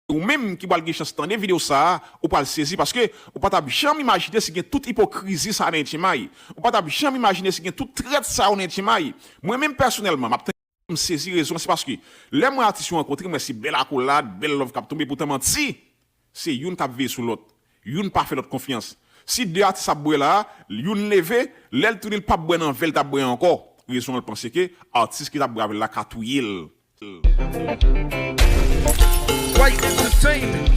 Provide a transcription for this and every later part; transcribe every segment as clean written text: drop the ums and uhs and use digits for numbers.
ou même qui va le chance de vidéo ça ou pas le saisir parce que ou pas jamais imaginer si toute hypocrisie ça dans intimai ou pas jamais imaginer si toute traite ça en intimai moi même personnellement me saisir raison c'est parce que les moi artistes rencontré moi c'est belle accolade belle love cap tomber pourtant menti c'est une cap vivre sur l'autre une pas fait l'autre confiance si deux artistes a boire là une lever l'aile tourner pas boire en vel t'a boire encore raison elle penser que artiste qui t'a boire avec la catouille White Entertainment.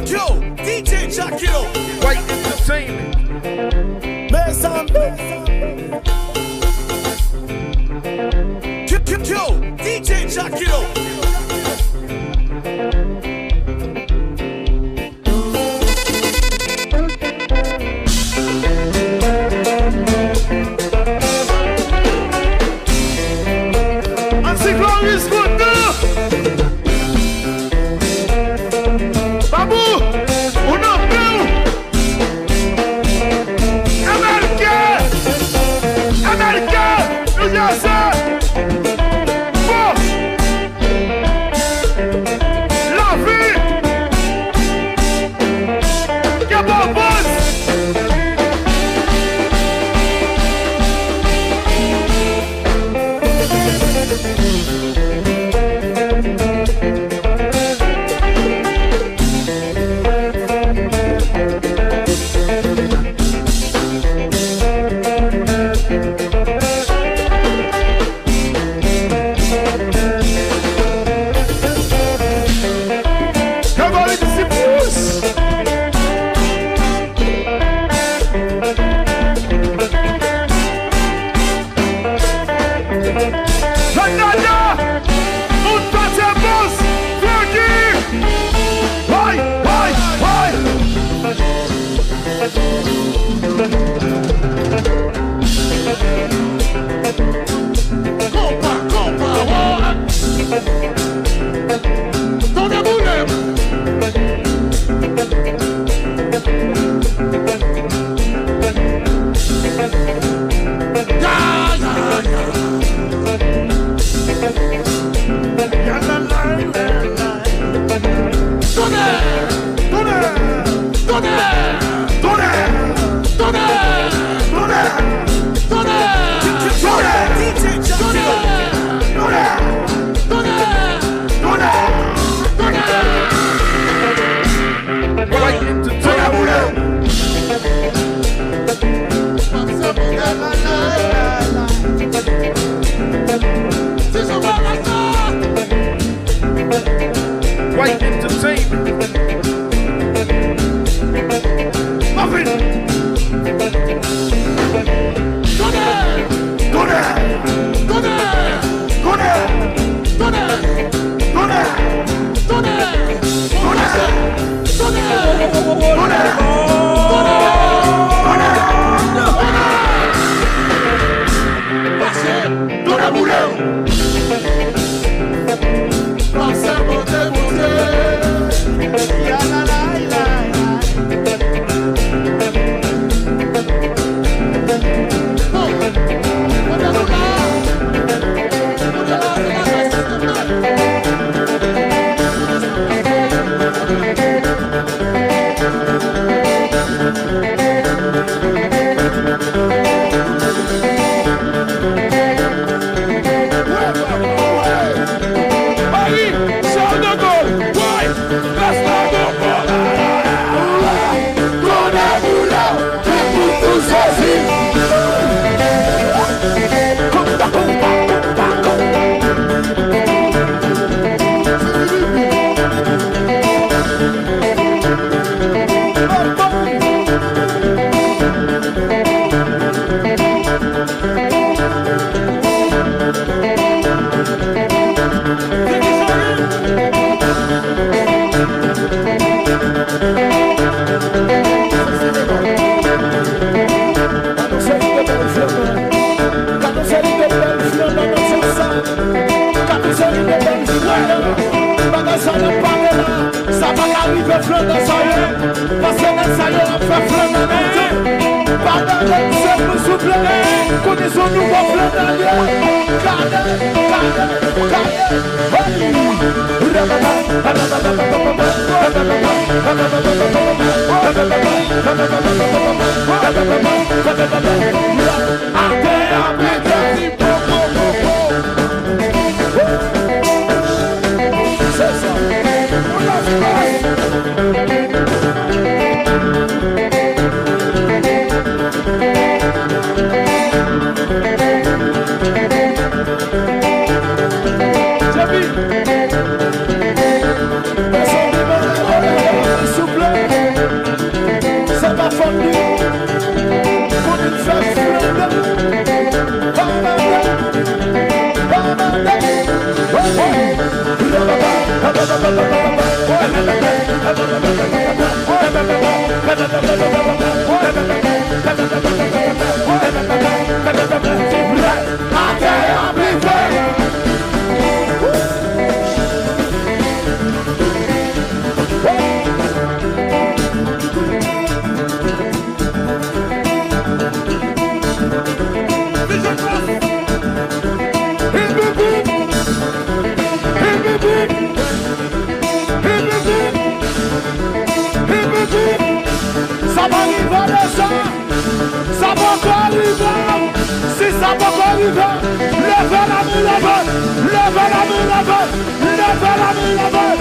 Yo, DJ Jackiro. White Entertainment. Yo, DJ Jackiro. Anti-Glorious good now. Babu, on a vu. Américain, New Jersey. Bon, la vie. Quel bon boss. White Entertainment. Muffin. Connaissons-nous vos plans d'ailleurs. C'est ça. Ça va arriver déjà. Ça va encore arriver. Si ça va encore arriver, levez la main là-bas. Levez la main là-bas. Levez la main là-bas.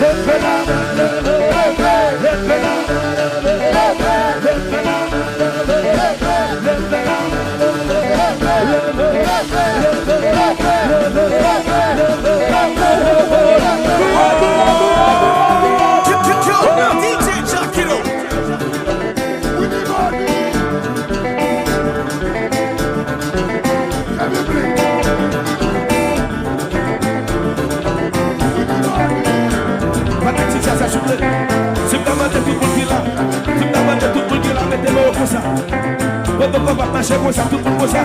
Levez la main. Levez la main. DJ Jackiro. C'est pas mal de tout le monde qui l'a. C'est pas mal de tout le monde qui l'a. Mettez-le comme ça. Quand on va marcher comme ça, tout le monde comme ça.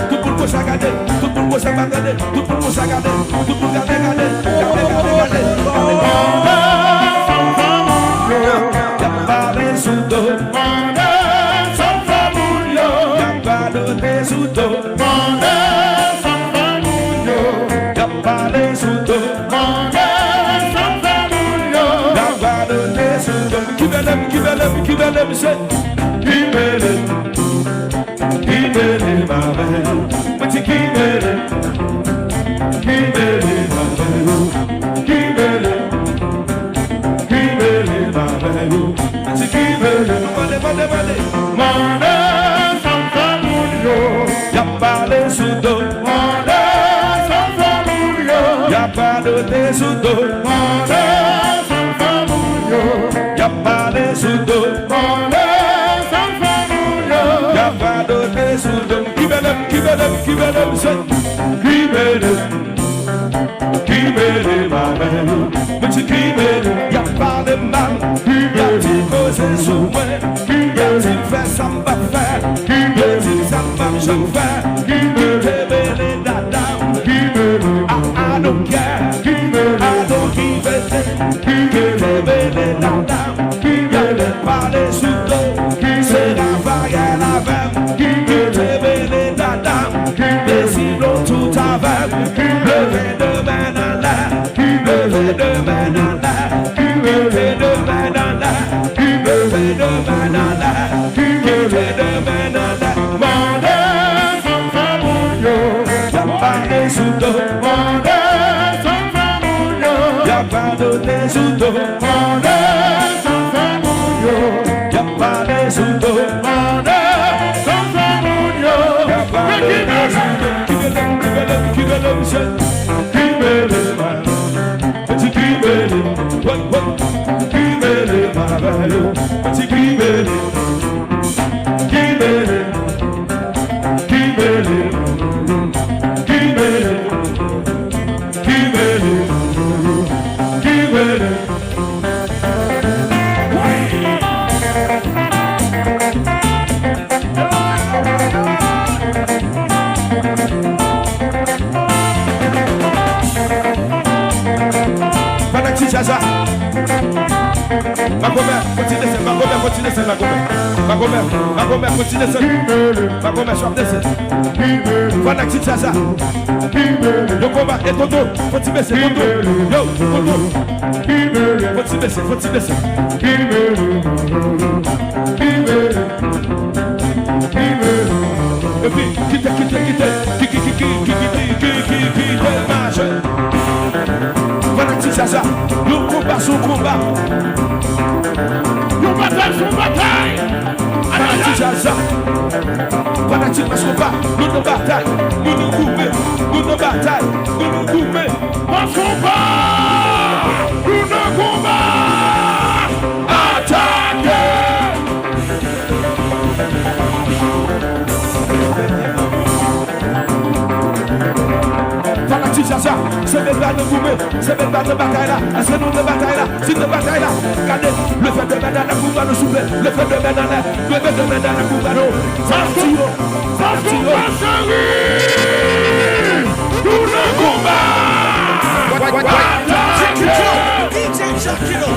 Tout le monde comme ça, regardez. Tout le monde comme ça, regardez. Tout le monde comme ça, regardez. Tout le monde regardez. I don't care. I don't give a damn. Parler sous l'eau, c'est la vague à la veine. Décidons tout avec. Levez de main en l'air. Levez de main en l'air. Levez de main en l'air. Levez de main en l'air. Levez de main en l'air. Mandez son famille. Parler sous l'eau. Mandez son famille. Y'a pas de désoudo. Mandez son famille. Y'a pas de désoudo. Mandez son famille. Y'a pas de désoudo. Keep it up, son. Keep it up, man. But you keep it up. What? Keep it up, my value. But you keep it up. Keep it up. Keep it up. Keep it up. Keep it up. Keep it up. Jaja. continue descendre. Magomère, continue descendre. Magomère, sois descendre. Voilà que c'est ça. Le combat est Toto. Faut-il baisser Toto? Yo, Toto. Faut-il baisser. Et puis, quitte, marche. Voilà que c'est ça. Le combat, son combat. Your bataille. Voilà que c'est ça. Voilà que c'est son combat. Nous bataille. Nous couper. Parce qu'on bat. Nous combat. Attaquez. Voilà que c'est ça. C'est le bas de couper. C'est le bas de bataille là. C'est nous de bataille là. C'est de bataille là. Regardez. Le fait de mettre dans la coupe à nous souffler. Le fait de mettre dans la coupe à nous. Parce qu'on bat, chérie. Nous combat. DJ Jack It Up.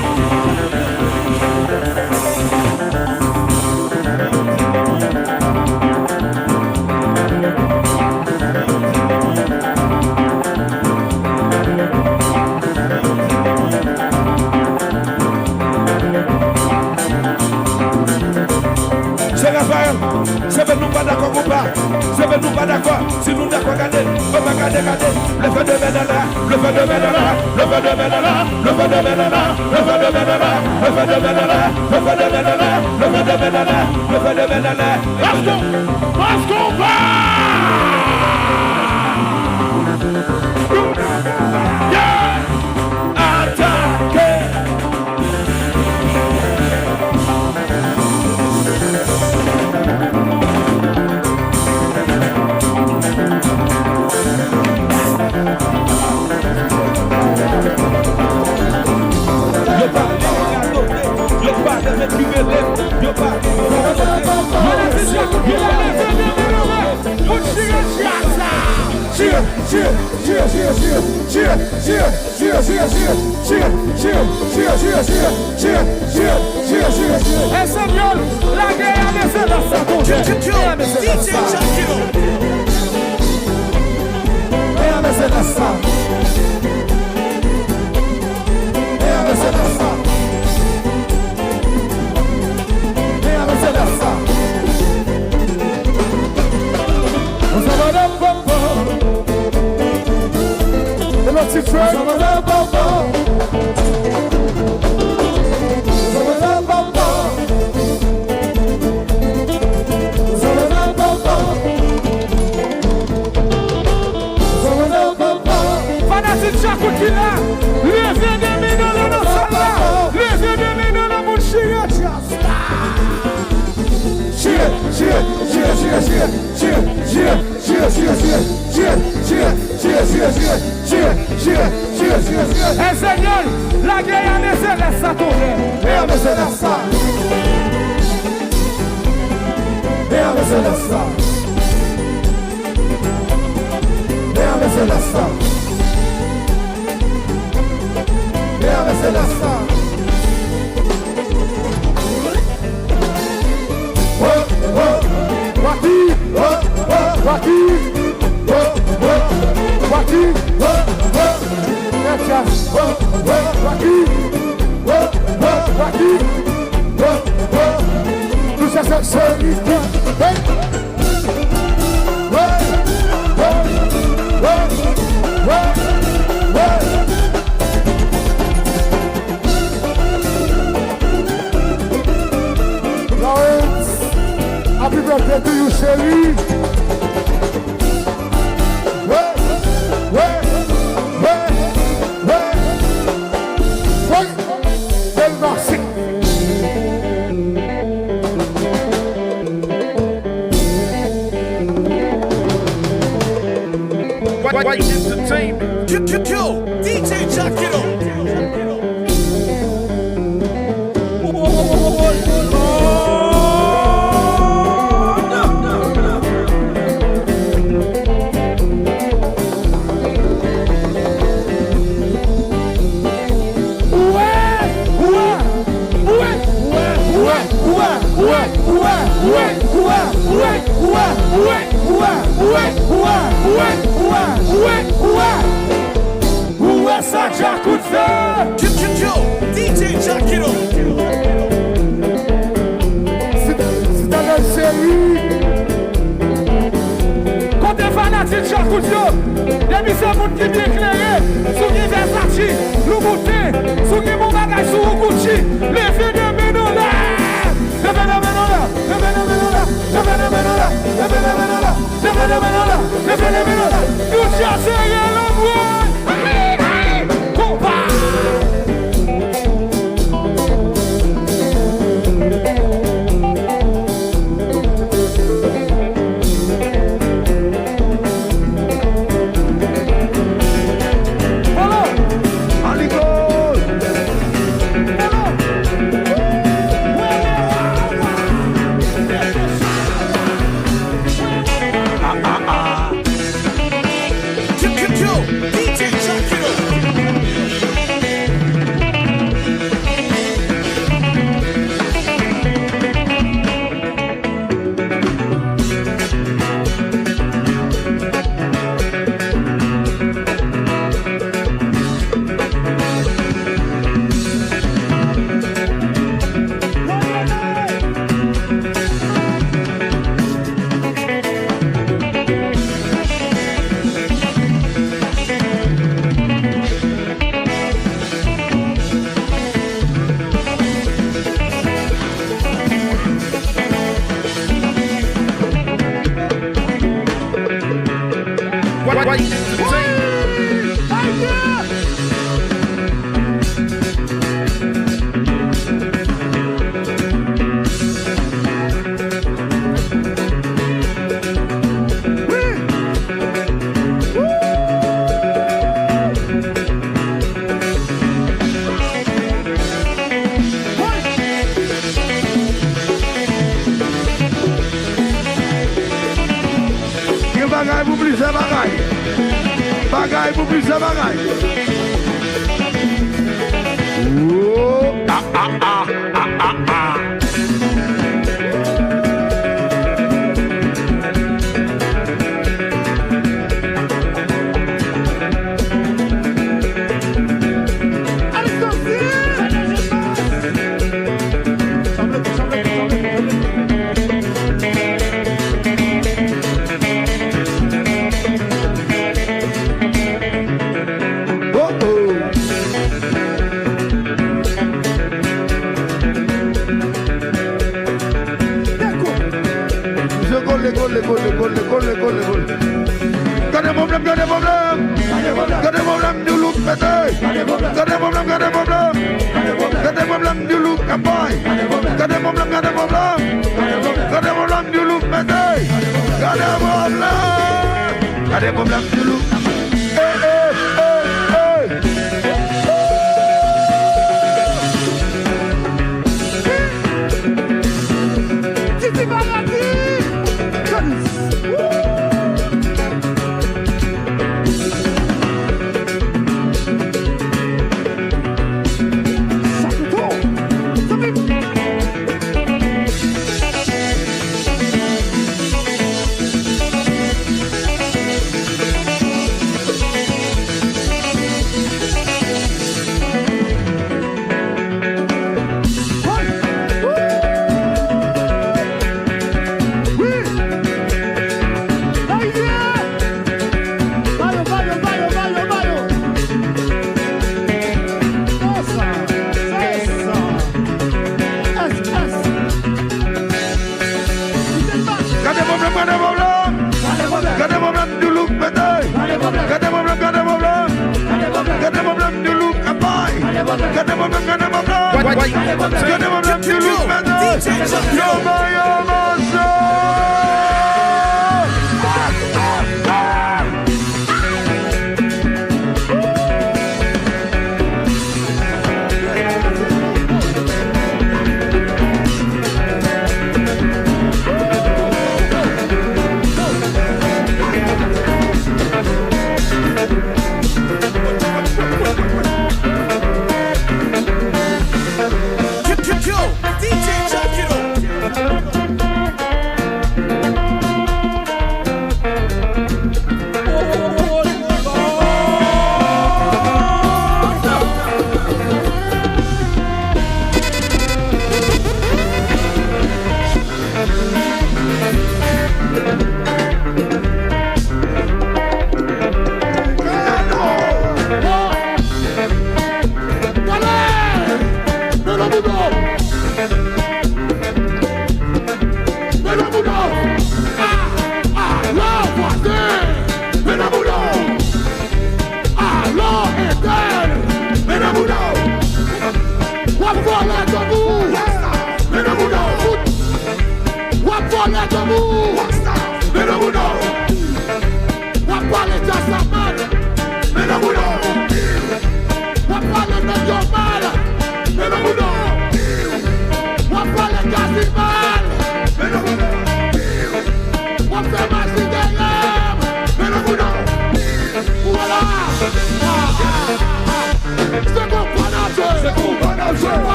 C'est Raphaël, c'est nous pas d'accord ou pas. C'est nous pas d'accord. Si nous d'accord, regardez, on va regarder. Le fait de mettre là, le fait de mettre là, le fait de mettre là, le fait de mettre là, le fait de mettre là, le fait de mettre là, le fait de mettre là, le fait de mettre là, le fait de mettre là. Parce qu'on va. Attaquer. Espagnol, la guerre de DJ Jack It Up. Espagnol, la guerre de Célesta tourner. Happy birthday to you, Shelly. White Entertainment. Yo, DJ Jack It Up. Où est ça que j'ai coup de feu? DJ Jackiro. C'est dans la série. Quand t'es fanatique, j'ai coup de feu. Depuis ce monde qui est éclairé, sous qui Versace, Louboutin, sous qui mon bagage sous Gucci, les filles de Menola. Bagay pou plus bagay.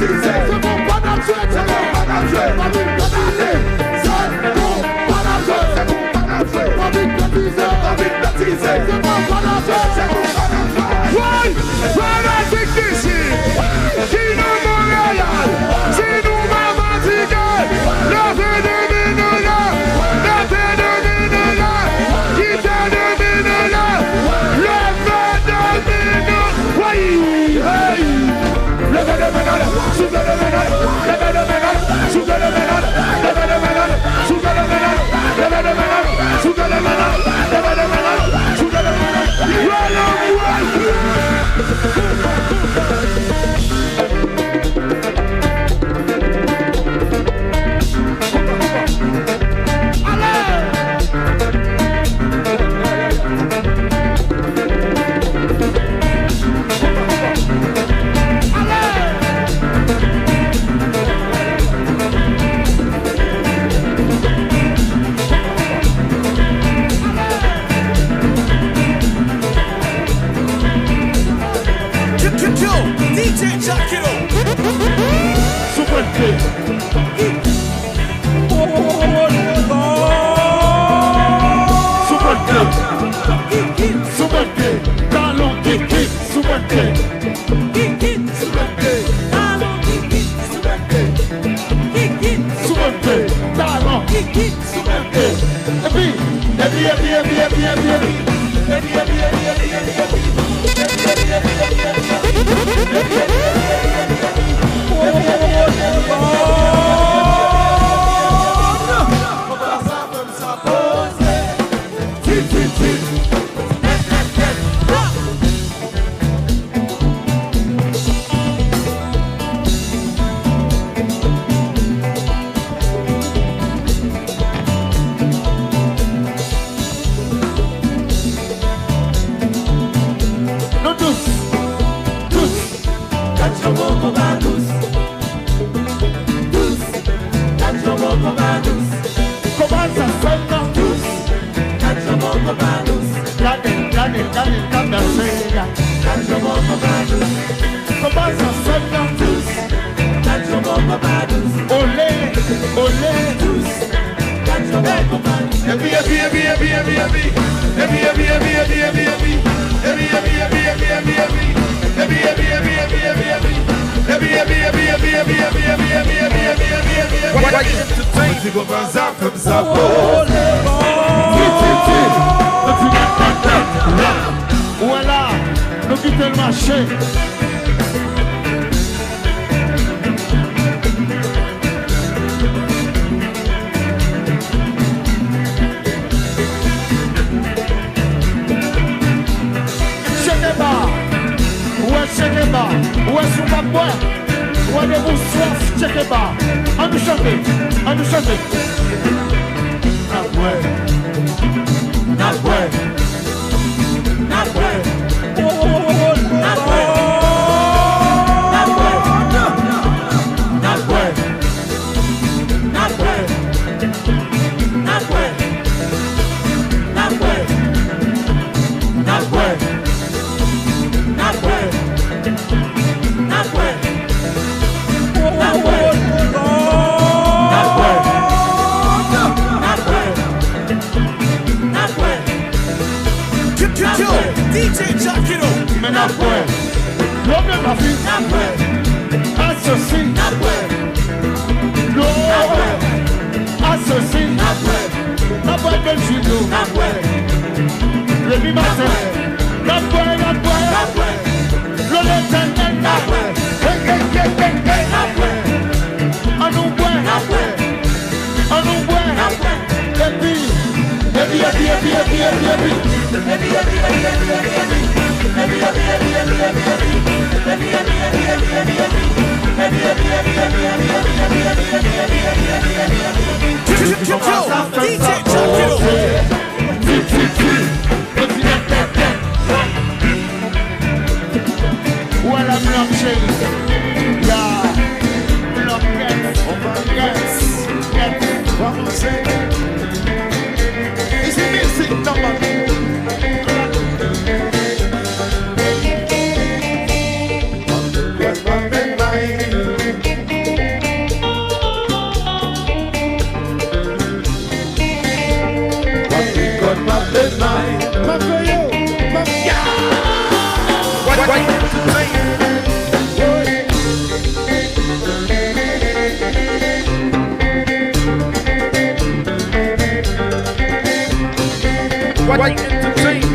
C'est mon panachou, c'est mon panachou. Pas vite baptisé, c'est mon panachou. C'est mon panachou. Pas vite baptisé, pas vite baptisé. C'est mon panachou, c'est mon panachou. Oui, fanatique d'ici, qui nous Montréal, si nous va fatiguer, levez de Minola, levez de Minola, quittez de Minola, levez de Minola, oui, hey, levez de Minola, soulevez de Minola, levez de Minola, soulevez de Minola, levez de Minola, soulevez de Minola, levez de Minola, soulevez de Minola, levez de Minola, soulevez de Minola, DJ Jackiro. Super King. Super King. Super King. Talon Kiki. Super King. Super King. Talon Kiki. Super King. Super King. Talon Kiki. Super King. Voilà, nous quittons le marché. Chekeba, où est-ce qu'on va boire? Où est-ce soif, Chekeba? À nous chanter, à nous chanter. Naboué, Naboué, Naboué, Naboué, Naboué, Naboué, Naboué, Naboué, Naboué, Naboué. DJ Jackiro. Men après, l'homme de ma vie, associé, l'homme, associé, après Belgique, le mi-matin, l'après, le l'éternel, on nous boit, et DJ Jackiro. Voilà, blanc chérie. Ya, blanc get, vamos a White Entertainment.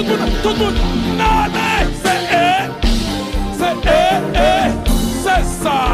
tout le monde. Non, mais c'est ça.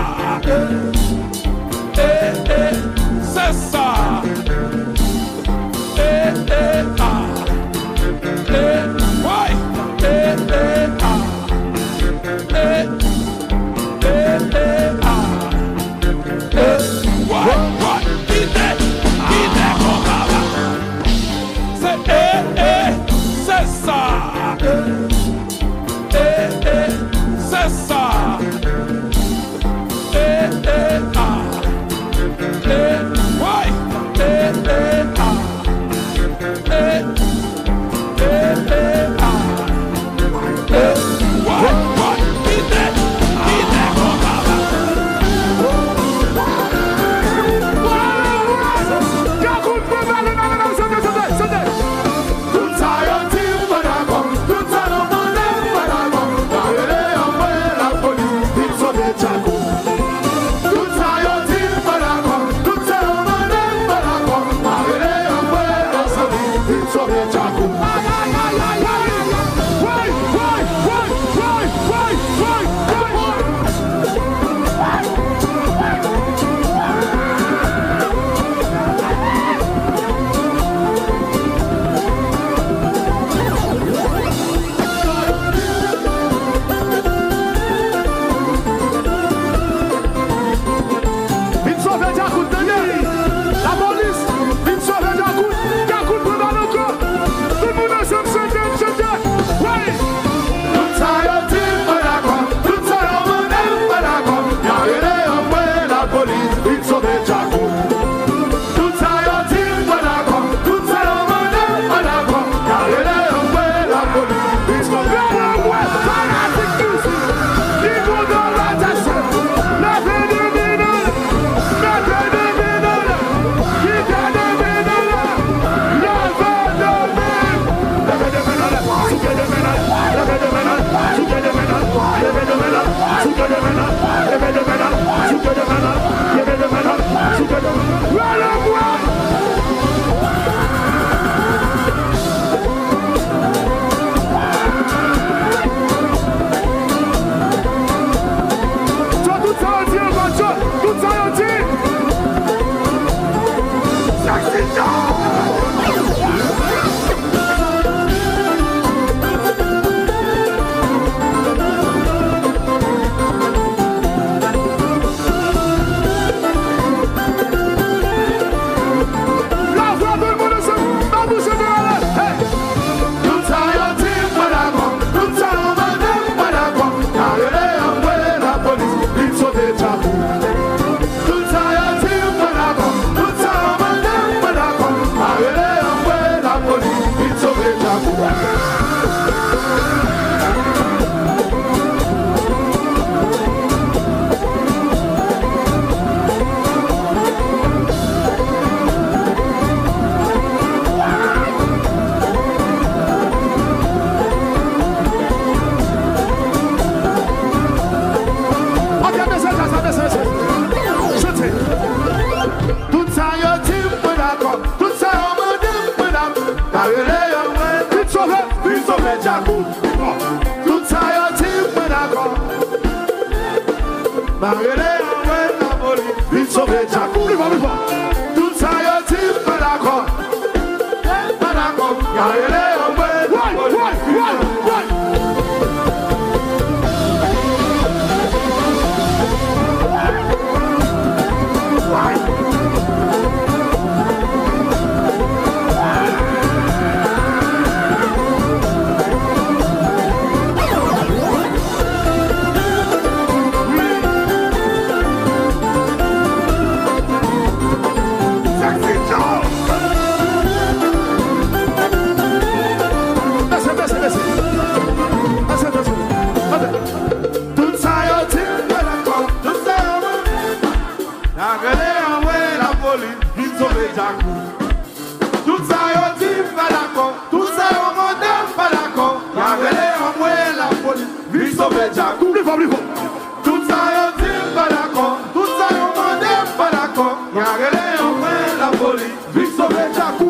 C'est ça.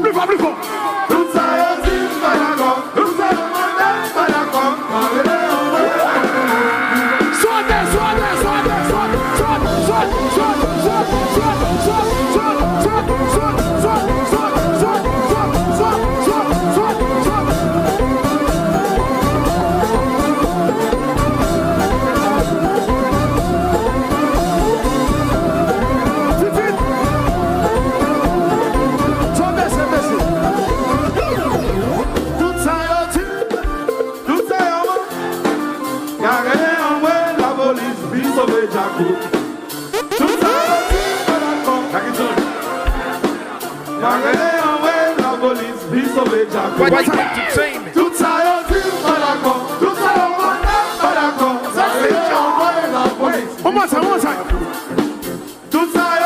Plus fort, plus fort. Tout ça, yo, dit, pas d'accord. Tout ça, yo, White Entertainment. Tout ça yo dit pas d'accord. Tout ça yo pas d'accord. Ça c'est envoyé la police. Comment ça? Tout ça yo